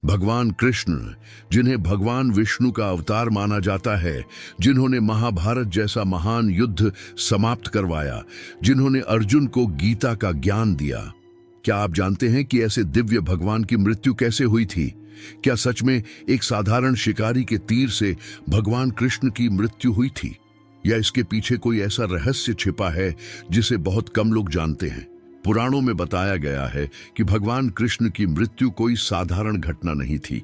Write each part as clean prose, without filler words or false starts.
भगवान कृष्ण, जिन्हें भगवान विष्णु का अवतार माना जाता है, जिन्होंने महाभारत जैसा महान युद्ध समाप्त करवाया, जिन्होंने अर्जुन को गीता का ज्ञान दिया। क्या आप जानते हैं कि ऐसे दिव्य भगवान की मृत्यु कैसे हुई थी? क्या सच में एक साधारण शिकारी के तीर से भगवान कृष्ण की मृत्यु हुई थी, या इसके पीछे कोई ऐसा रहस्य छिपा है जिसे बहुत कम लोग जानते हैं? पुराणों में बताया गया है कि भगवान कृष्ण की मृत्यु कोई साधारण घटना नहीं थी,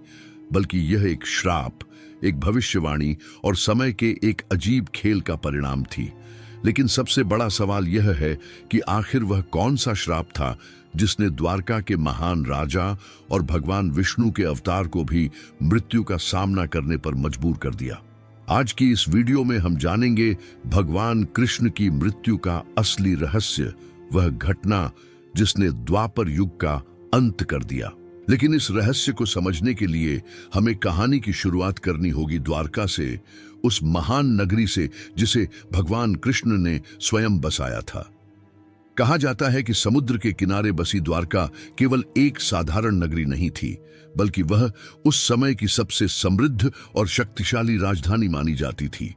बल्कि यह एक श्राप, एक भविष्यवाणी और समय के एक अजीब खेल का परिणाम थी। लेकिन सबसे बड़ा सवाल यह है कि आखिर वह कौन सा श्राप था जिसने द्वारका के महान राजा और भगवान विष्णु के अवतार को भी मृत्यु का सामना करने पर मजबूर कर दिया। आज की इस वीडियो में हम जानेंगे भगवान कृष्ण की मृत्यु का असली रहस्य, वह घटना जिसने द्वापर युग का अंत कर दिया। लेकिन इस रहस्य को समझने के लिए हमें कहानी की शुरुआत करनी होगी द्वारका से, उस महान नगरी से जिसे भगवान कृष्ण ने स्वयं बसाया था। कहा जाता है कि समुद्र के किनारे बसी द्वारका केवल एक साधारण नगरी नहीं थी, बल्कि वह उस समय की सबसे समृद्ध और शक्तिशाली राजधानी मानी जाती थी।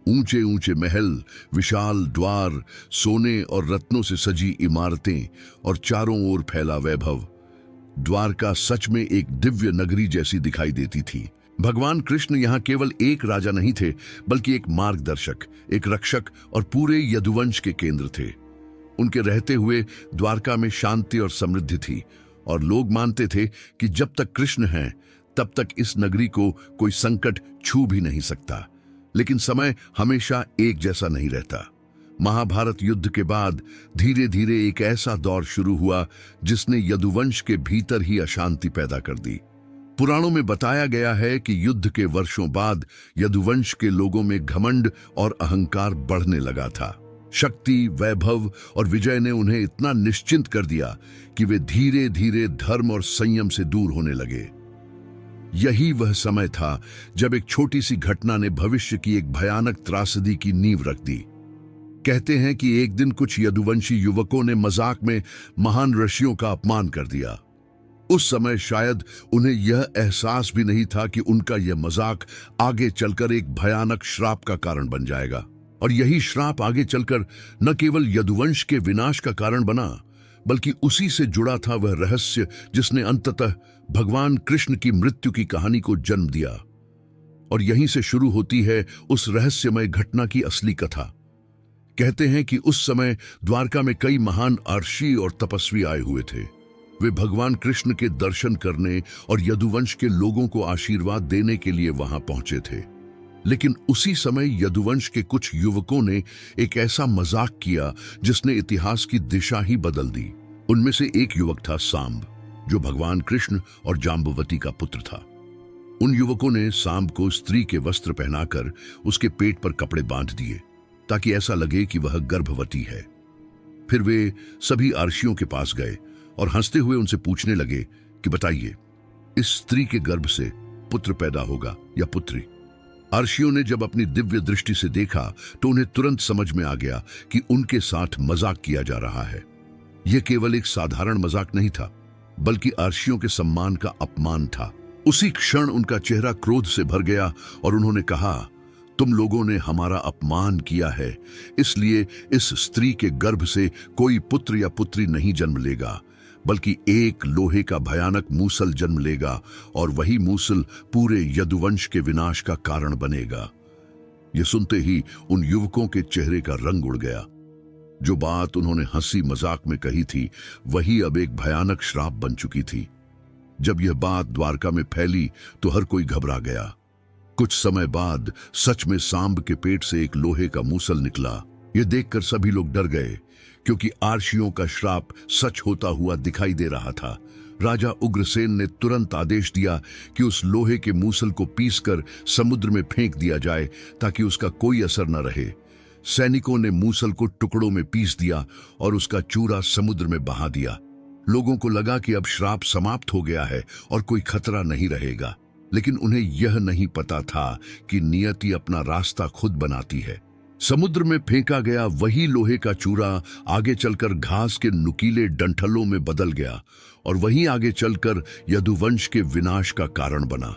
ऊंचे ऊंचे महल, विशाल द्वार, सोने और रत्नों से सजी इमारतें और चारों ओर फैला वैभव। द्वारका सच में एक दिव्य नगरी जैसी दिखाई देती थी। भगवान कृष्ण यहाँ केवल एक राजा नहीं थे, बल्कि एक मार्गदर्शक, एक रक्षक और पूरे यदुवंश के केंद्र थे। उनके रहते हुए द्वारका में शांति और समृद्धि थी, और लोग मानते थे कि जब तक कृष्ण हैं, तब तक इस नगरी को कोई संकट छू भी नहीं सकता। लेकिन समय हमेशा एक जैसा नहीं रहता। महाभारत युद्ध के बाद धीरे धीरे एक ऐसा दौर शुरू हुआ जिसने यदुवंश के भीतर ही अशांति पैदा कर दी। पुराणों में बताया गया है कि युद्ध के वर्षों बाद यदुवंश के लोगों में घमंड और अहंकार बढ़ने लगा था। शक्ति, वैभव और विजय ने उन्हें इतना निश्चिंत कर दिया कि वे धीरे धीरे धर्म और संयम से दूर होने लगे। यही वह समय था जब एक छोटी सी घटना ने भविष्य की एक भयानक त्रासदी की नींव रख दी। कहते हैं कि एक दिन कुछ यदुवंशी युवकों ने मजाक में महान ऋषियों का अपमान कर दिया। उस समय शायद उन्हें यह एहसास भी नहीं था कि उनका यह मजाक आगे चलकर एक भयानक श्राप का कारण बन जाएगा। और यही श्राप आगे चलकर न केवल यदुवंश के विनाश का कारण बना, बल्कि उसी से जुड़ा था वह रहस्य जिसने अंततः भगवान कृष्ण की मृत्यु की कहानी को जन्म दिया। और यहीं से शुरू होती है उस रहस्यमय घटना की असली कथा। कहते हैं कि उस समय द्वारका में कई महान अर्षि और तपस्वी आए हुए थे। वे भगवान कृष्ण के दर्शन करने और यदुवंश के लोगों को आशीर्वाद देने के लिए वहां पहुंचे थे। लेकिन उसी समय यदुवंश के कुछ युवकों ने एक ऐसा मजाक किया जिसने इतिहास की दिशा ही बदल दी। उनमें से एक युवक था सांब, जो भगवान कृष्ण और जाम्बवती का पुत्र था। उन युवकों ने सांब को स्त्री के वस्त्र पहनाकर उसके पेट पर कपड़े बांध दिए ताकि ऐसा लगे कि वह गर्भवती है। फिर वे सभी अर्षियों के पास गए और हंसते हुए उनसे पूछने लगे कि बताइए, इस स्त्री के गर्भ से पुत्र पैदा होगा या पुत्री? अर्षियों ने जब अपनी दिव्य दृष्टि से देखा तो उन्हें तुरंत समझ में आ गया कि उनके साथ मजाक किया जा रहा है। यह केवल एक साधारण मजाक नहीं था, बल्कि अर्षियों के सम्मान का अपमान था। उसी क्षण उनका चेहरा क्रोध से भर गया और उन्होंने कहा, तुम लोगों ने हमारा अपमान किया है, इसलिए इस स्त्री के गर्भ से कोई पुत्र या पुत्री नहीं जन्म लेगा, बल्कि एक लोहे का भयानक मूसल जन्म लेगा, और वही मूसल पूरे यदुवंश के विनाश का कारण बनेगा। यह सुनते ही उन युवकों के चेहरे का रंग उड़ गया। जो बात उन्होंने हंसी मजाक में कही थी, वही अब एक भयानक श्राप बन चुकी थी। जब यह बात द्वारका में फैली तो हर कोई घबरा गया। कुछ समय बाद सच में सांब के पेट से एक लोहे का मूसल निकला। यह देखकर सभी लोग डर गए, क्योंकि अर्षियों का श्राप सच होता हुआ दिखाई दे रहा था। राजा उग्रसेन ने तुरंत आदेश दिया कि उस लोहे के मूसल को पीसकर समुद्र में फेंक दिया जाए ताकि उसका कोई असर न रहे। सैनिकों ने मूसल को टुकड़ों में पीस दिया और उसका चूरा समुद्र में बहा दिया। लोगों को लगा कि अब श्राप समाप्त हो गया है और कोई खतरा नहीं रहेगा। लेकिन उन्हें यह नहीं पता था कि नियति अपना रास्ता खुद बनाती है। समुद्र में फेंका गया वही लोहे का चूरा आगे चलकर घास के नुकीले डंठलों में बदल गया और वहीं आगे चलकर यदुवंश के विनाश का कारण बना।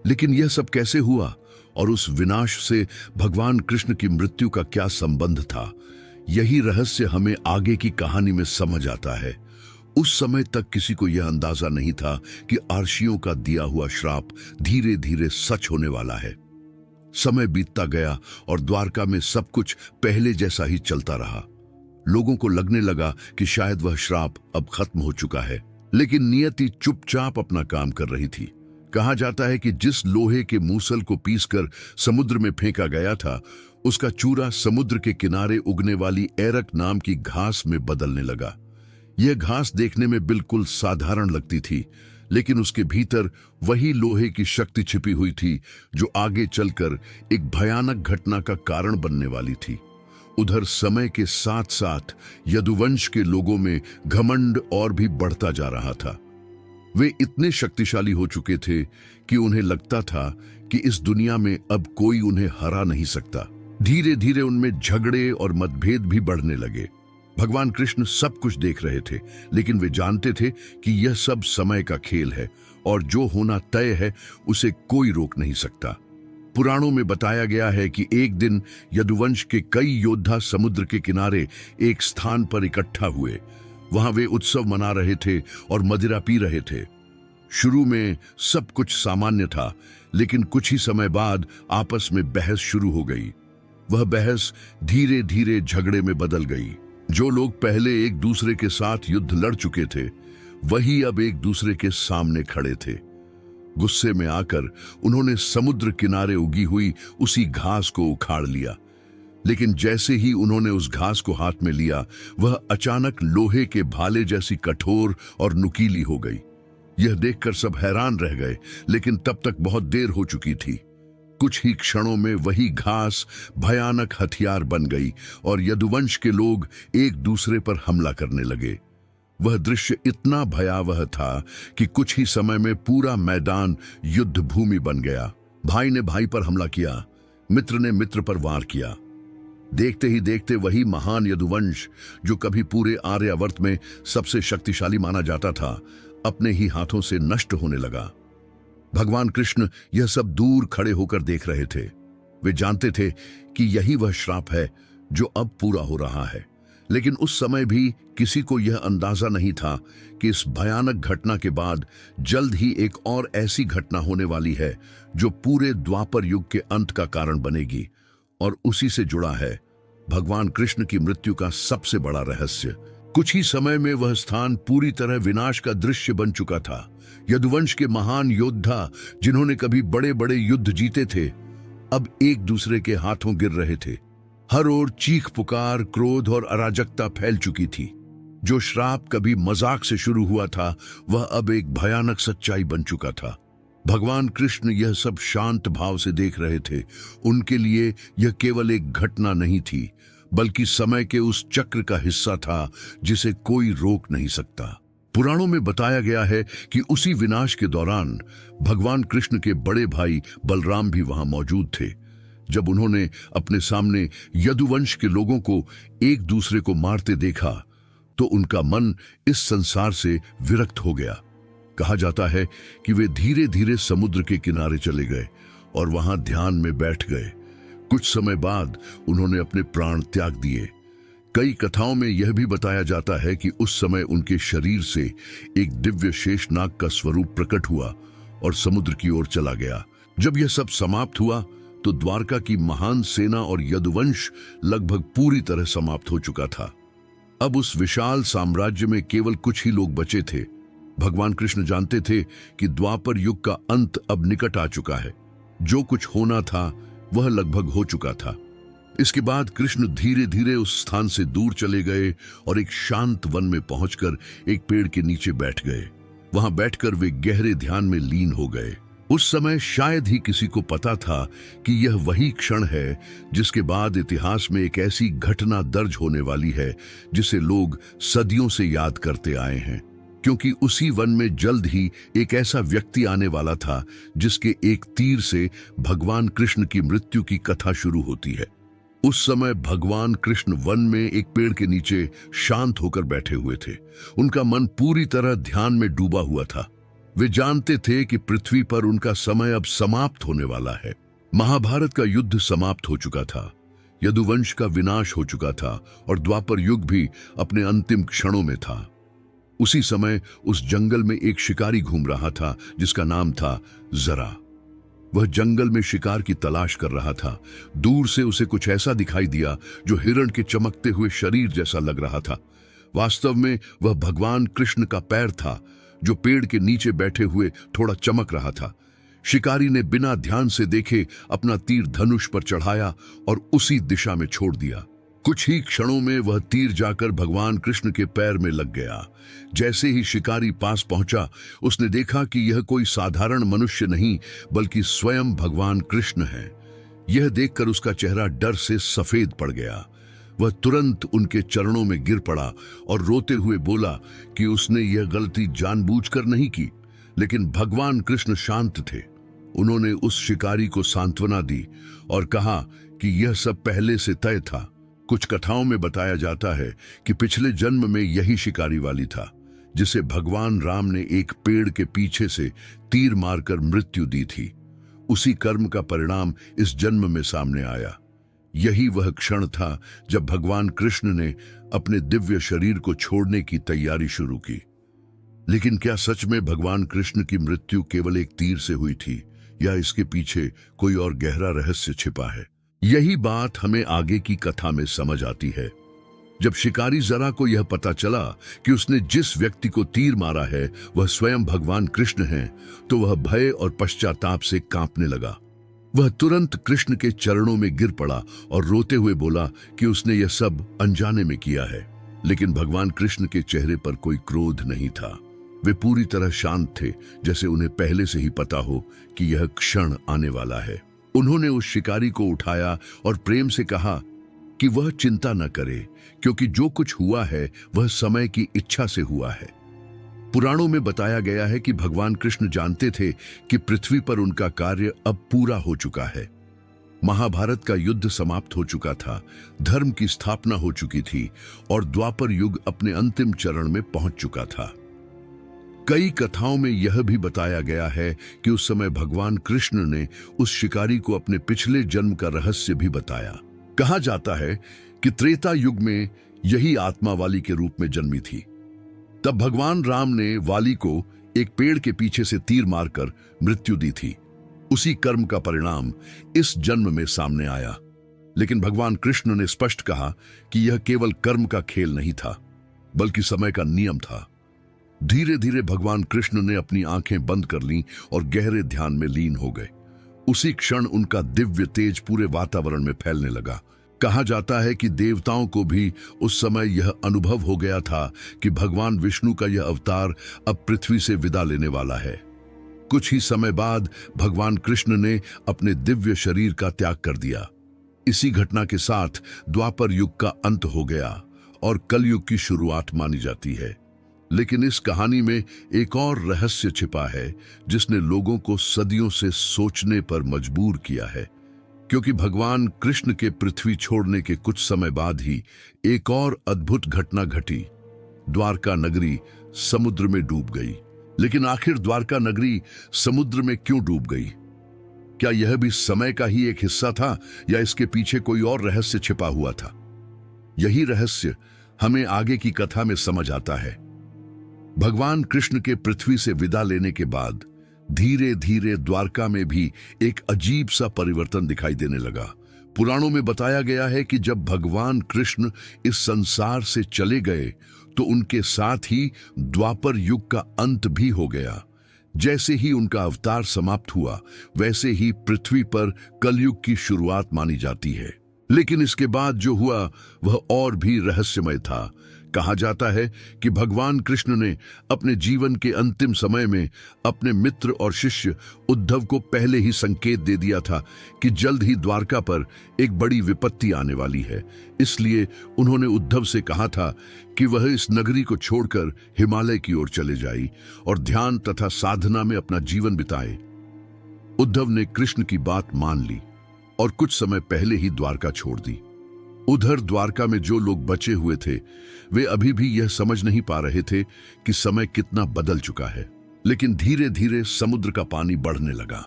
लेकिन यह सब कैसे हुआ और उस विनाश से भगवान कृष्ण की मृत्यु का क्या संबंध था? यही रहस्य हमें आगे की कहानी में समझ आता है। उस समय तक किसी को यह अंदाजा नहीं था कि आर्षियों का दिया हुआ श्राप धीरे धीरे सच होने वाला है। समय बीतता गया और द्वारका में सब कुछ पहले जैसा ही चलता रहा। लोगों को लगने लगा कि शायद वह श्राप अब खत्म हो चुका है, लेकिन नियति चुपचाप अपना काम कर रही थी। कहा जाता है कि जिस लोहे के मूसल को पीसकर समुद्र में फेंका गया था, उसका चूरा समुद्र के किनारे उगने वाली एरक नाम की घास में बदलने लगा। यह घास देखने में बिल्कुल साधारण लगती थी, लेकिन उसके भीतर वही लोहे की शक्ति छिपी हुई थी जो आगे चलकर एक भयानक घटना का कारण बनने वाली थी। उधर समय के साथ साथ यदुवंश के लोगों में घमंड और भी बढ़ता जा रहा था। वे इतने शक्तिशाली हो चुके थे कि उन्हें लगता था कि इस दुनिया में अब कोई उन्हें हरा नहीं सकता। धीरे धीरे उनमें झगड़े और मतभेद भी बढ़ने लगे। भगवान कृष्ण सब कुछ देख रहे थे, लेकिन वे जानते थे कि यह सब समय का खेल है और जो होना तय है उसे कोई रोक नहीं सकता। पुराणों में बताया गया है कि एक दिन यदुवंश के कई योद्धा समुद्र के किनारे एक स्थान पर इकट्ठा हुए। वहां वे उत्सव मना रहे थे और मदिरा पी रहे थे। शुरू में सब कुछ सामान्य था, लेकिन कुछ ही समय बाद आपस में बहस शुरू हो गई। वह बहस धीरे धीरे झगड़े में बदल गई। जो लोग पहले एक दूसरे के साथ युद्ध लड़ चुके थे, वही अब एक दूसरे के सामने खड़े थे। गुस्से में आकर उन्होंने समुद्र किनारे उगी हुई उसी घास को उखाड़ लिया। लेकिन जैसे ही उन्होंने उस घास को हाथ में लिया, वह अचानक लोहे के भाले जैसी कठोर और नुकीली हो गई। यह देखकर सब हैरान रह गए, लेकिन तब तक बहुत देर हो चुकी थी। कुछ ही क्षणों में वही घास भयानक हथियार बन गई और यदुवंश के लोग एक दूसरे पर हमला करने लगे। वह दृश्य इतना भयावह था कि कुछ ही समय में पूरा मैदान युद्ध भूमि बन गया। भाई ने भाई पर हमला किया, मित्र ने मित्र पर वार किया। देखते ही देखते वही महान यदुवंश, जो कभी पूरे आर्यावर्त में सबसे शक्तिशाली माना जाता था, अपने ही हाथों से नष्ट होने लगा। भगवान कृष्ण यह सब दूर खड़े होकर देख रहे थे। वे जानते थे कि यही वह श्राप है जो अब पूरा हो रहा है, लेकिन उस समय भी किसी को यह अंदाजा नहीं था कि इस भयानक घटना के बाद जल्द ही एक और ऐसी घटना होने वाली है जो पूरे द्वापर युग के अंत का कारण बनेगी। और उसी से जुड़ा है भगवान कृष्ण की मृत्यु का सबसे बड़ा रहस्य। कुछ ही समय में वह स्थान पूरी तरह विनाश का दृश्य बन चुका था। यदुवंश के महान योद्धा, जिन्होंने कभी बड़े बड़े युद्ध जीते थे, अब एक दूसरे के हाथों गिर रहे थे। हर ओर चीख पुकार, क्रोध और अराजकता फैल चुकी थी। जो श्राप कभी मजाक से शुरू हुआ था, वह अब एक भयानक सच्चाई बन चुका था। भगवान कृष्ण यह सब शांत भाव से देख रहे थे। उनके लिए यह केवल एक घटना नहीं थी, बल्कि समय के उस चक्र का हिस्सा था जिसे कोई रोक नहीं सकता। पुराणों में बताया गया है कि उसी विनाश के दौरान भगवान कृष्ण के बड़े भाई बलराम भी वहां मौजूद थे। जब उन्होंने अपने सामने यदुवंश के लोगों को एक दूसरे को मारते देखा, तो उनका मन इस संसार से विरक्त हो गया। कहा जाता है कि वे धीरे धीरे समुद्र के किनारे चले गए और वहां ध्यान में बैठ गए। कुछ समय बाद उन्होंने अपने प्राण त्याग दिए। कई कथाओं में यह भी बताया जाता है कि उस समय उनके शरीर से एक दिव्य शेषनाग का स्वरूप प्रकट हुआ और समुद्र की ओर चला गया। जब यह सब समाप्त हुआ, तो द्वारका की महान सेना और यदुवंश लगभग पूरी तरह समाप्त हो चुका था। अब उस विशाल साम्राज्य में केवल कुछ ही लोग बचे थे। भगवान कृष्ण जानते थे कि द्वापर युग का अंत अब निकट आ चुका है। जो कुछ होना था वह लगभग हो चुका था। इसके बाद कृष्ण धीरे धीरे उस स्थान से दूर चले गए और एक शांत वन में पहुंचकर एक पेड़ के नीचे बैठ गए। वहां बैठकर वे गहरे ध्यान में लीन हो गए। उस समय शायद ही किसी को पता था कि यह वही क्षण है जिसके बाद इतिहास में एक ऐसी घटना दर्ज होने वाली है जिसे लोग सदियों से याद करते आए हैं, क्योंकि उसी वन में जल्द ही एक ऐसा व्यक्ति आने वाला था जिसके एक तीर से भगवान कृष्ण की मृत्यु की कथा शुरू होती है। उस समय भगवान कृष्ण वन में एक पेड़ के नीचे शांत होकर बैठे हुए थे। उनका मन पूरी तरह ध्यान में डूबा हुआ था। वे जानते थे कि पृथ्वी पर उनका समय अब समाप्त होने वाला है। महाभारत का युद्ध समाप्त हो चुका था, यदुवंश का विनाश हो चुका था और द्वापर युग भी अपने अंतिम क्षणों में था। उसी समय उस जंगल में एक शिकारी घूम रहा था जिसका नाम था जरा। वह जंगल में शिकार की तलाश कर रहा था। दूर से उसे कुछ ऐसा दिखाई दिया जो हिरण के चमकते हुए शरीर जैसा लग रहा था। वास्तव में वह भगवान कृष्ण का पैर था जो पेड़ के नीचे बैठे हुए थोड़ा चमक रहा था। शिकारी ने बिना ध्यान से देखे अपना तीर धनुष पर चढ़ाया और उसी दिशा में छोड़ दिया। कुछ ही क्षणों में वह तीर जाकर भगवान कृष्ण के पैर में लग गया। जैसे ही शिकारी पास पहुंचा, उसने देखा कि यह कोई साधारण मनुष्य नहीं बल्कि स्वयं भगवान कृष्ण है। यह देखकर उसका चेहरा डर से सफेद पड़ गया। वह तुरंत उनके चरणों में गिर पड़ा और रोते हुए बोला कि उसने यह गलती जानबूझकर नहीं की। लेकिन भगवान कृष्ण शांत थे। उन्होंने उस शिकारी को सांत्वना दी और कहा कि यह सब पहले से तय था। कुछ कथाओं में बताया जाता है कि पिछले जन्म में यही शिकारी वाली था जिसे भगवान राम ने एक पेड़ के पीछे से तीर मारकर मृत्यु दी थी। उसी कर्म का परिणाम इस जन्म में सामने आया। यही वह क्षण था जब भगवान कृष्ण ने अपने दिव्य शरीर को छोड़ने की तैयारी शुरू की। लेकिन क्या सच में भगवान कृष्ण की मृत्यु केवल एक तीर से हुई थी या इसके पीछे कोई और गहरा रहस्य छिपा है? यही बात हमें आगे की कथा में समझ आती है। जब शिकारी जरा को यह पता चला कि उसने जिस व्यक्ति को तीर मारा है वह स्वयं भगवान कृष्ण हैं, तो वह भय और पश्चाताप से कांपने लगा। वह तुरंत कृष्ण के चरणों में गिर पड़ा और रोते हुए बोला कि उसने यह सब अनजाने में किया है। लेकिन भगवान कृष्ण के चेहरे पर कोई क्रोध नहीं था। वे पूरी तरह शांत थे, जैसे उन्हें पहले से ही पता हो कि यह क्षण आने वाला है। उन्होंने उस शिकारी को उठाया और प्रेम से कहा कि वह चिंता न करे, क्योंकि जो कुछ हुआ है वह समय की इच्छा से हुआ है। पुराणों में बताया गया है कि भगवान कृष्ण जानते थे कि पृथ्वी पर उनका कार्य अब पूरा हो चुका है। महाभारत का युद्ध समाप्त हो चुका था, धर्म की स्थापना हो चुकी थी और द्वापर युग अपने अंतिम चरण में पहुंच चुका था। कई कथाओं में यह भी बताया गया है कि उस समय भगवान कृष्ण ने उस शिकारी को अपने पिछले जन्म का रहस्य भी बताया। कहा जाता है कि त्रेता युग में यही आत्मा वाली के रूप में जन्मी थी। तब भगवान राम ने वाली को एक पेड़ के पीछे से तीर मारकर मृत्यु दी थी। उसी कर्म का परिणाम इस जन्म में सामने आया। लेकिन भगवान कृष्ण ने स्पष्ट कहा कि यह केवल कर्म का खेल नहीं था, बल्कि समय का नियम था। धीरे धीरे भगवान कृष्ण ने अपनी आंखें बंद कर लीं और गहरे ध्यान में लीन हो गए। उसी क्षण उनका दिव्य तेज पूरे वातावरण में फैलने लगा। कहा जाता है कि देवताओं को भी उस समय यह अनुभव हो गया था कि भगवान विष्णु का यह अवतार अब पृथ्वी से विदा लेने वाला है। कुछ ही समय बाद भगवान कृष्ण ने अपने दिव्य शरीर का त्याग कर दिया। इसी घटना के साथ द्वापर युग का अंत हो गया और कलयुग की शुरुआत मानी जाती है। लेकिन इस कहानी में एक और रहस्य छिपा है जिसने लोगों को सदियों से सोचने पर मजबूर किया है। क्योंकि भगवान कृष्ण के पृथ्वी छोड़ने के कुछ समय बाद ही एक और अद्भुत घटना घटी। द्वारका नगरी समुद्र में डूब गई। लेकिन आखिर द्वारका नगरी समुद्र में क्यों डूब गई? क्या यह भी समय का ही एक हिस्सा था या इसके पीछे कोई और रहस्य छिपा हुआ था? यही रहस्य हमें आगे की कथा में समझ आता है। भगवान कृष्ण के पृथ्वी से विदा लेने के बाद धीरे धीरे द्वारका में भी एक अजीब सा परिवर्तन दिखाई देने लगा। पुराणों में बताया गया है कि जब भगवान कृष्ण इस संसार से चले गए तो उनके साथ ही द्वापर युग का अंत भी हो गया। जैसे ही उनका अवतार समाप्त हुआ, वैसे ही पृथ्वी पर कलयुग की शुरुआत मानी जाती है। लेकिन इसके बाद जो हुआ वह और भी रहस्यमय था। कहा जाता है कि भगवान कृष्ण ने अपने जीवन के अंतिम समय में अपने मित्र और शिष्य उद्धव को पहले ही संकेत दे दिया था कि जल्द ही द्वारका पर एक बड़ी विपत्ति आने वाली है। इसलिए उन्होंने उद्धव से कहा था कि वह इस नगरी को छोड़कर हिमालय की ओर चले जाए और ध्यान तथा साधना में अपना जीवन बिताए। उद्धव ने कृष्ण की बात मान ली और कुछ समय पहले ही द्वारका छोड़ दी। उधर द्वारका में जो लोग बचे हुए थे वे अभी भी यह समझ नहीं पा रहे थे कि समय कितना बदल चुका है। लेकिन धीरे धीरे समुद्र का पानी बढ़ने लगा।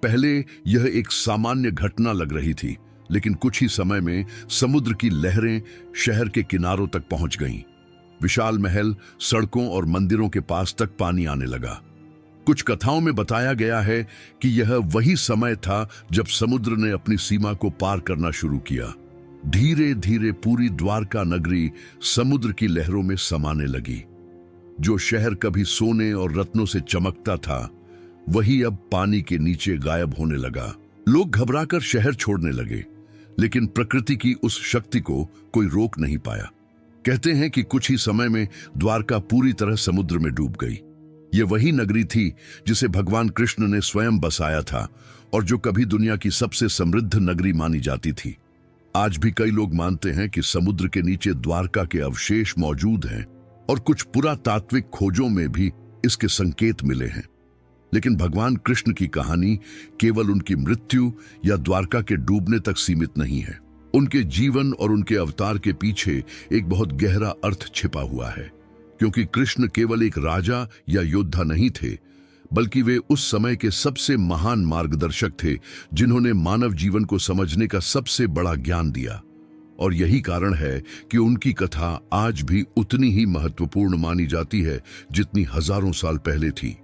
पहले यह एक सामान्य घटना लग रही थी, लेकिन कुछ ही समय में समुद्र की लहरें शहर के किनारों तक पहुंच गईं। विशाल महल, सड़कों और मंदिरों के पास तक पानी आने लगा। कुछ कथाओं में बताया गया है कि यह वही समय था जब समुद्र ने अपनी सीमा को पार करना शुरू किया। धीरे धीरे पूरी द्वारका नगरी समुद्र की लहरों में समाने लगी। जो शहर कभी सोने और रत्नों से चमकता था वही अब पानी के नीचे गायब होने लगा। लोग घबराकर शहर छोड़ने लगे, लेकिन प्रकृति की उस शक्ति को कोई रोक नहीं पाया। कहते हैं कि कुछ ही समय में द्वारका पूरी तरह समुद्र में डूब गई। यह वही नगरी थी जिसे भगवान कृष्ण ने स्वयं बसाया था और जो कभी दुनिया की सबसे समृद्ध नगरी मानी जाती थी। आज भी कई लोग मानते हैं कि समुद्र के नीचे द्वारका के अवशेष मौजूद हैं और कुछ पुरातात्विक खोजों में भी इसके संकेत मिले हैं। लेकिन भगवान कृष्ण की कहानी केवल उनकी मृत्यु या द्वारका के डूबने तक सीमित नहीं है। उनके जीवन और उनके अवतार के पीछे एक बहुत गहरा अर्थ छिपा हुआ है, क्योंकि कृष्ण केवल एक राजा या योद्धा नहीं थे, बल्कि वे उस समय के सबसे महान मार्गदर्शक थे जिन्होंने मानव जीवन को समझने का सबसे बड़ा ज्ञान दिया। और यही कारण है कि उनकी कथा आज भी उतनी ही महत्वपूर्ण मानी जाती है जितनी हजारों साल पहले थी।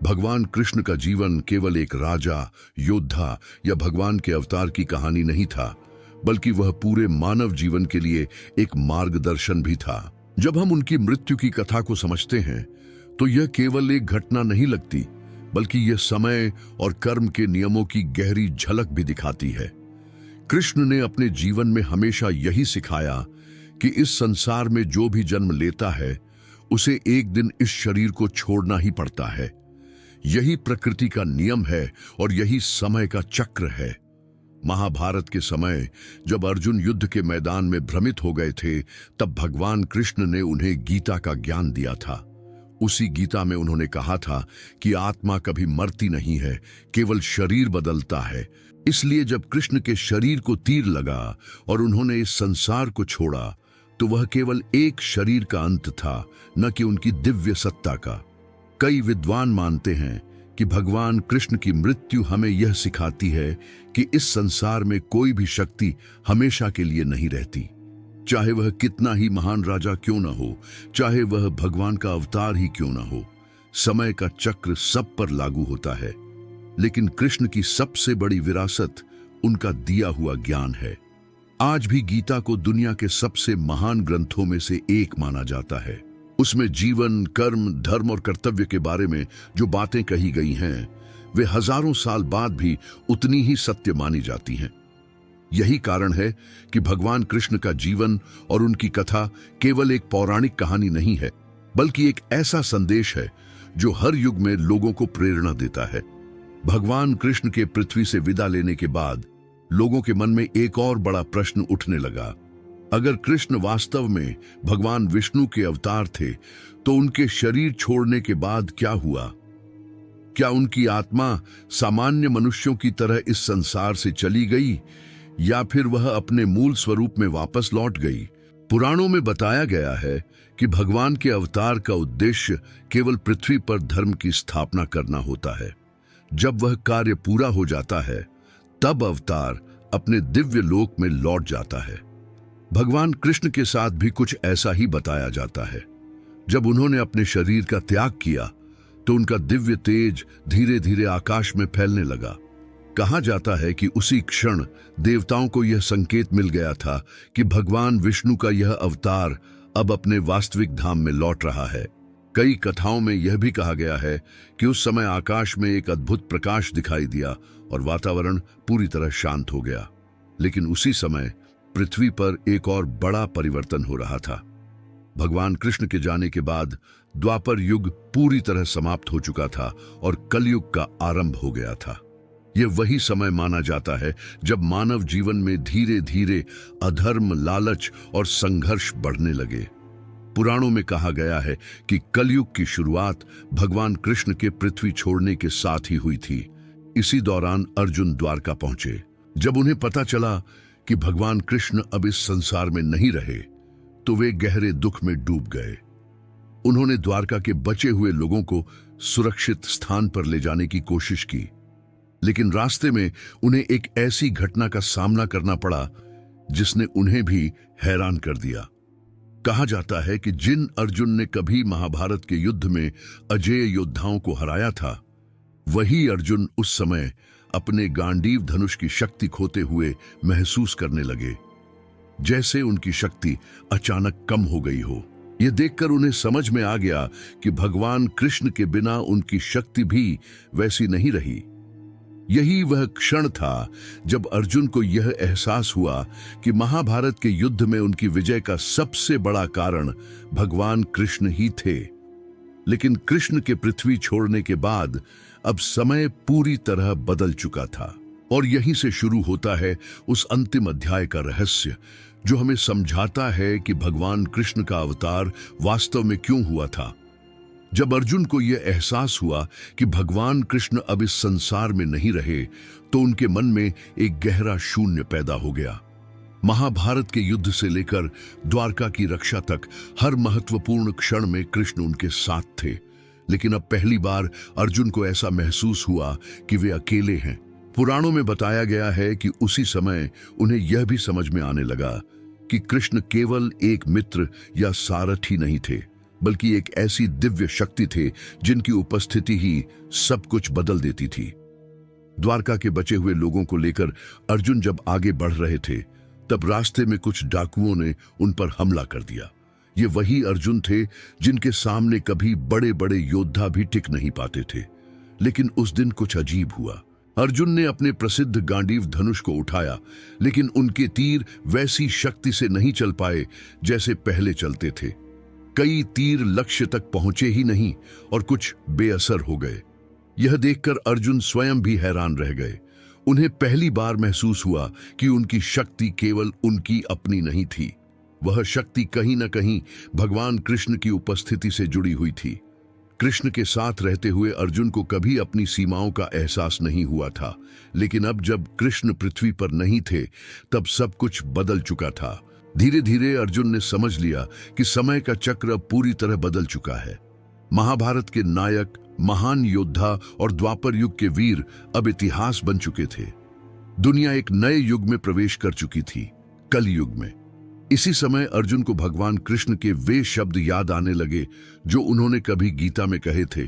भगवान कृष्ण का जीवन केवल एक राजा, योद्धा या भगवान के अवतार की कहानी नहीं था, बल्कि वह पूरे मानव जीवन के लिए एक मार्गदर्शन भी था। जब हम उनकी मृत्यु की कथा को समझते हैं तो यह केवल एक घटना नहीं लगती, बल्कि यह समय और कर्म के नियमों की गहरी झलक भी दिखाती है। कृष्ण ने अपने जीवन में हमेशा यही सिखाया कि इस संसार में जो भी जन्म लेता है उसे एक दिन इस शरीर को छोड़ना ही पड़ता है। यही प्रकृति का नियम है और यही समय का चक्र है। महाभारत के समय जब अर्जुन युद्ध के मैदान में भ्रमित हो गए थे, तब भगवान कृष्ण ने उन्हें गीता का ज्ञान दिया था। उसी गीता में उन्होंने कहा था कि आत्मा कभी मरती नहीं है, केवल शरीर बदलता है। इसलिए जब कृष्ण के शरीर को तीर लगा और उन्होंने इस संसार को छोड़ा, तो वह केवल एक शरीर का अंत था, न कि उनकी दिव्य सत्ता का। कई विद्वान मानते हैं कि भगवान कृष्ण की मृत्यु हमें यह सिखाती है कि इस संसार में कोई भी शक्ति हमेशा के लिए नहीं रहती। चाहे वह कितना ही महान राजा क्यों न हो, चाहे वह भगवान का अवतार ही क्यों न हो, समय का चक्र सब पर लागू होता है। लेकिन कृष्ण की सबसे बड़ी विरासत उनका दिया हुआ ज्ञान है। आज भी गीता को दुनिया के सबसे महान ग्रंथों में से एक माना जाता है। उसमें जीवन, कर्म, धर्म और कर्तव्य के बारे में जो बातें कही गई हैं, वे हजारों साल बाद भी उतनी ही सत्य मानी जाती हैं। यही कारण है कि भगवान कृष्ण का जीवन और उनकी कथा केवल एक पौराणिक कहानी नहीं है, बल्कि एक ऐसा संदेश है जो हर युग में लोगों को प्रेरणा देता है। भगवान कृष्ण के पृथ्वी से विदा लेने के बाद लोगों के मन में एक और बड़ा प्रश्न उठने लगा। अगर कृष्ण वास्तव में भगवान विष्णु के अवतार थे, तो उनके शरीर छोड़ने के बाद क्या हुआ? क्या उनकी आत्मा सामान्य मनुष्यों की तरह इस संसार से चली गई, या फिर वह अपने मूल स्वरूप में वापस लौट गई? पुराणों में बताया गया है कि भगवान के अवतार का उद्देश्य केवल पृथ्वी पर धर्म की स्थापना करना होता है। जब वह कार्य पूरा हो जाता है, तब अवतार अपने दिव्य लोक में लौट जाता है। भगवान कृष्ण के साथ भी कुछ ऐसा ही बताया जाता है। जब उन्होंने अपने शरीर का त्याग किया, तो उनका दिव्य तेज धीरे धीरे आकाश में फैलने लगा। कहा जाता है कि उसी क्षण देवताओं को यह संकेत मिल गया था कि भगवान विष्णु का यह अवतार अब अपने वास्तविक धाम में लौट रहा है। कई कथाओं में यह भी कहा गया है कि उस समय आकाश में एक अद्भुत प्रकाश दिखाई दिया और वातावरण पूरी तरह शांत हो गया। लेकिन उसी समय पृथ्वी पर एक और बड़ा परिवर्तन हो रहा था। भगवान कृष्ण के जाने के बाद द्वापर युग पूरी तरह समाप्त हो चुका था और कलयुग का आरंभ हो गया था। यह वही समय माना जाता है जब मानव जीवन में धीरे धीरे अधर्म, लालच और संघर्ष बढ़ने लगे। पुराणों में कहा गया है कि कलयुग की शुरुआत भगवान कृष्ण के पृथ्वी छोड़ने के साथ ही हुई थी। इसी दौरान अर्जुन द्वारका पहुंचे। जब उन्हें पता चला कि भगवान कृष्ण अब इस संसार में नहीं रहे तो वे गहरे दुख में डूब गए। उन्होंने द्वारका के बचे हुए लोगों को सुरक्षित स्थान पर ले जाने की कोशिश की, लेकिन रास्ते में उन्हें एक ऐसी घटना का सामना करना पड़ा जिसने उन्हें भी हैरान कर दिया। कहा जाता है कि जिन अर्जुन ने कभी महाभारत के युद्ध में अजेय योद्धाओं को हराया था, वही अर्जुन उस समय अपने गांडीव धनुष की शक्ति खोते हुए महसूस करने लगे, जैसे उनकी शक्ति अचानक कम हो गई हो। यह देखकर उन्हें समझ में आ गया कि भगवान कृष्ण के बिना उनकी शक्ति भी वैसी नहीं रही। यही वह क्षण था जब अर्जुन को यह एहसास हुआ कि महाभारत के युद्ध में उनकी विजय का सबसे बड़ा कारण भगवान कृष्ण ही थे। लेकिन कृष्ण के पृथ्वी छोड़ने के बाद अब समय पूरी तरह बदल चुका था, और यहीं से शुरू होता है उस अंतिम अध्याय का रहस्य जो हमें समझाता है कि भगवान कृष्ण का अवतार वास्तव में क्यों हुआ था। जब अर्जुन को यह एहसास हुआ कि भगवान कृष्ण अब इस संसार में नहीं रहे, तो उनके मन में एक गहरा शून्य पैदा हो गया। महाभारत के युद्ध से लेकर द्वारका की रक्षा तक हर महत्वपूर्ण क्षण में कृष्ण उनके साथ थे, लेकिन अब पहली बार अर्जुन को ऐसा महसूस हुआ कि वे अकेले हैं। पुराणों में बताया गया है कि उसी समय उन्हें यह भी समझ में आने लगा कि कृष्ण केवल एक मित्र या सारथी नहीं थे, बल्कि एक ऐसी दिव्य शक्ति थे जिनकी उपस्थिति ही सब कुछ बदल देती थी। द्वारका के बचे हुए लोगों को लेकर अर्जुन जब आगे बढ़ रहे थे, तब रास्ते में कुछ डाकुओं ने उन पर हमला कर दिया। ये वही अर्जुन थे जिनके सामने कभी बड़े बड़े योद्धा भी टिक नहीं पाते थे। लेकिन उस दिन कुछ अजीब हुआ। अर्जुन ने अपने प्रसिद्ध गांडीव धनुष को उठाया, लेकिन उनके तीर वैसी शक्ति से नहीं चल पाए जैसे पहले चलते थे। कई तीर लक्ष्य तक पहुंचे ही नहीं और कुछ बेअसर हो गए। यह देखकर अर्जुन स्वयं भी हैरान रह गए। उन्हें पहली बार महसूस हुआ कि उनकी शक्ति केवल उनकी अपनी नहीं थी। वह शक्ति कहीं न कहीं भगवान कृष्ण की उपस्थिति से जुड़ी हुई थी। कृष्ण के साथ रहते हुए अर्जुन को कभी अपनी सीमाओं का एहसास नहीं हुआ था, लेकिन अब जब कृष्ण पृथ्वी पर नहीं थे, तब सब कुछ बदल चुका था। धीरे धीरे अर्जुन ने समझ लिया कि समय का चक्र अब पूरी तरह बदल चुका है। महाभारत के नायक, महान योद्धा और द्वापर युग के वीर अब इतिहास बन चुके थे। दुनिया एक नए युग में प्रवेश कर चुकी थी, कल युग में। इसी समय अर्जुन को भगवान कृष्ण के वे शब्द याद आने लगे जो उन्होंने कभी गीता में कहे थे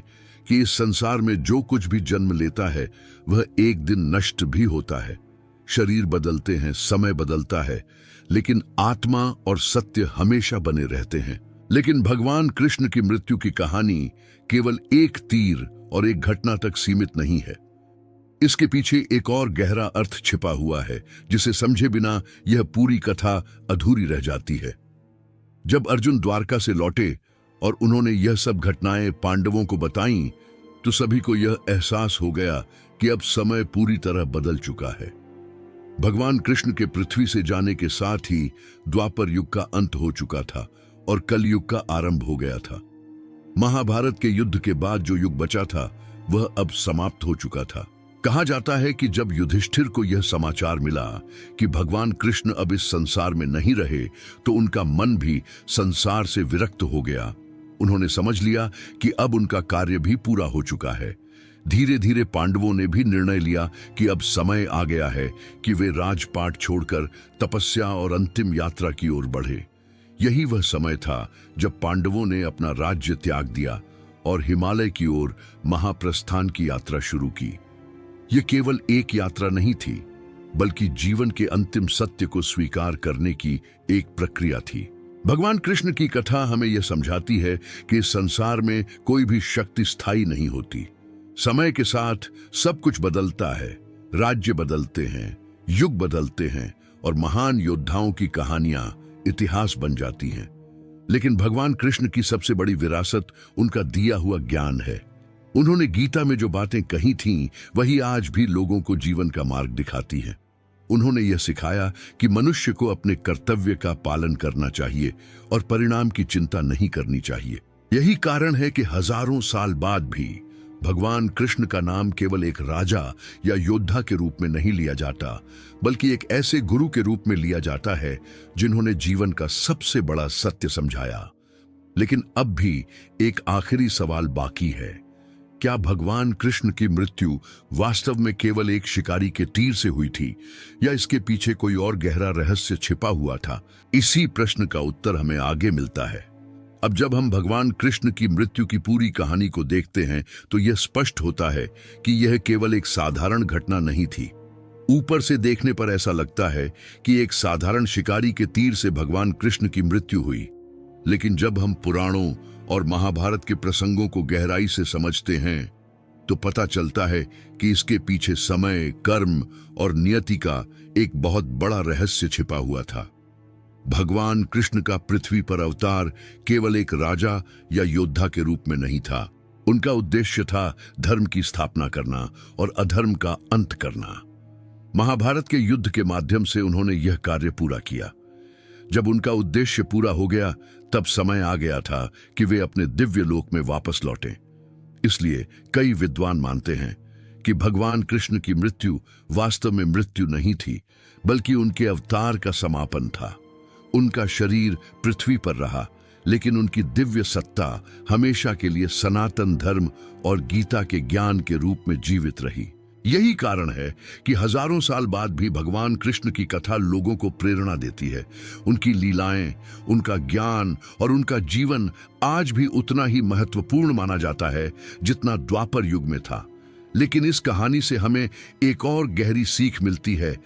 कि इस संसार में जो कुछ भी जन्म लेता है वह एक दिन नष्ट भी होता है। शरीर बदलते हैं, समय बदलता है, लेकिन आत्मा और सत्य हमेशा बने रहते हैं। लेकिन भगवान कृष्ण की मृत्यु की कहानी केवल एक तीर और एक घटना तक सीमित नहीं है। इसके पीछे एक और गहरा अर्थ छिपा हुआ है, जिसे समझे बिना यह पूरी कथा अधूरी रह जाती है। जब अर्जुन द्वारका से लौटे और उन्होंने यह सब घटनाएं पांडवों को बताईं, तो सभी को यह एहसास हो गया कि अब समय पूरी तरह बदल चुका है। भगवान कृष्ण के पृथ्वी से जाने के साथ ही द्वापर युग का अंत हो चुका था और कलयुग का आरंभ हो गया था। महाभारत के युद्ध के बाद जो युग बचा था वह अब समाप्त हो चुका था। कहा जाता है कि जब युधिष्ठिर को यह समाचार मिला कि भगवान कृष्ण अब इस संसार में नहीं रहे, तो उनका मन भी संसार से विरक्त हो गया। उन्होंने समझ लिया कि अब उनका कार्य भी पूरा हो चुका है। धीरे धीरे पांडवों ने भी निर्णय लिया कि अब समय आ गया है कि वे राजपाट छोड़कर तपस्या और अंतिम यात्रा की ओर बढ़े। यही वह समय था जब पांडवों ने अपना राज्य त्याग दिया और हिमालय की ओर महाप्रस्थान की यात्रा शुरू की। यह केवल एक यात्रा नहीं थी, बल्कि जीवन के अंतिम सत्य को स्वीकार करने की एक प्रक्रिया थी। भगवान कृष्ण की कथा हमें यह समझाती है कि इस संसार में कोई भी शक्ति स्थायी नहीं होती। समय के साथ सब कुछ बदलता है, राज्य बदलते हैं, युग बदलते हैं और महान योद्धाओं की कहानियां इतिहास बन जाती हैं। लेकिन भगवान कृष्ण की सबसे बड़ी विरासत उनका दिया हुआ ज्ञान है। उन्होंने गीता में जो बातें कही थीं, वही आज भी लोगों को जीवन का मार्ग दिखाती हैं। उन्होंने यह सिखाया कि मनुष्य को अपने कर्तव्य का पालन करना चाहिए और परिणाम की चिंता नहीं करनी चाहिए। यही कारण है कि हजारों साल बाद भी भगवान कृष्ण का नाम केवल एक राजा या योद्धा के रूप में नहीं लिया जाता, बल्कि एक ऐसे गुरु के रूप में लिया जाता है जिन्होंने जीवन का सबसे बड़ा सत्य समझाया। लेकिन अब भी एक आखिरी सवाल बाकी है। क्या भगवान कृष्ण की मृत्यु वास्तव में केवल एक शिकारी के तीर से हुई थी, या इसके पीछे कोई और गहरा रहस्य छिपा हुआ था? इसी प्रश्न का उत्तर हमें आगे मिलता है। अब जब हम भगवान कृष्ण की मृत्यु की पूरी कहानी को देखते हैं तो यह स्पष्ट होता है कि यह केवल एक साधारण घटना नहीं थी। ऊपर से देखने पर ऐसा लगता है कि एक साधारण शिकारी के तीर से भगवान कृष्ण की मृत्यु हुई, लेकिन जब हम पुराणों और महाभारत के प्रसंगों को गहराई से समझते हैं तो पता चलता है कि इसके पीछे समय, कर्म और नियति का एक बहुत बड़ा रहस्य छिपा हुआ था। भगवान कृष्ण का पृथ्वी पर अवतार केवल एक राजा या योद्धा के रूप में नहीं था। उनका उद्देश्य था धर्म की स्थापना करना और अधर्म का अंत करना। महाभारत के युद्ध के माध्यम से उन्होंने यह कार्य पूरा किया। जब उनका उद्देश्य पूरा हो गया तब समय आ गया था कि वे अपने दिव्य लोक में वापस लौटें। इसलिए कई विद्वान मानते हैं कि भगवान कृष्ण की मृत्यु वास्तव में मृत्यु नहीं थी, बल्कि उनके अवतार का समापन था। उनका शरीर पृथ्वी पर रहा, लेकिन उनकी दिव्य सत्ता हमेशा के लिए सनातन धर्म और गीता के ज्ञान के रूप में जीवित रही। यही कारण है कि हजारों साल बाद भी भगवान कृष्ण की कथा लोगों को प्रेरणा देती है। उनकी लीलाएं, उनका ज्ञान और उनका जीवन आज भी उतना ही महत्वपूर्ण माना जाता है जितना द्वापर युग में था। लेकिन इस कहानी से हमें एक और गहरी सीख मिलती है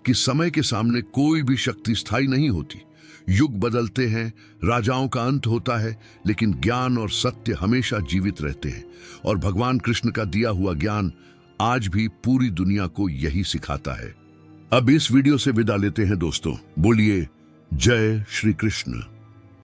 कि समय के सामने कोई भी शक्ति स्थायी नहीं होती। युग बदलते हैं, राजाओं का अंत होता है, लेकिन ज्ञान और सत्य हमेशा जीवित रहते हैं। और भगवान कृष्ण का दिया हुआ ज्ञान आज भी पूरी दुनिया को यही सिखाता है। अब इस वीडियो से विदा लेते हैं दोस्तों। बोलिए जय श्री कृष्ण।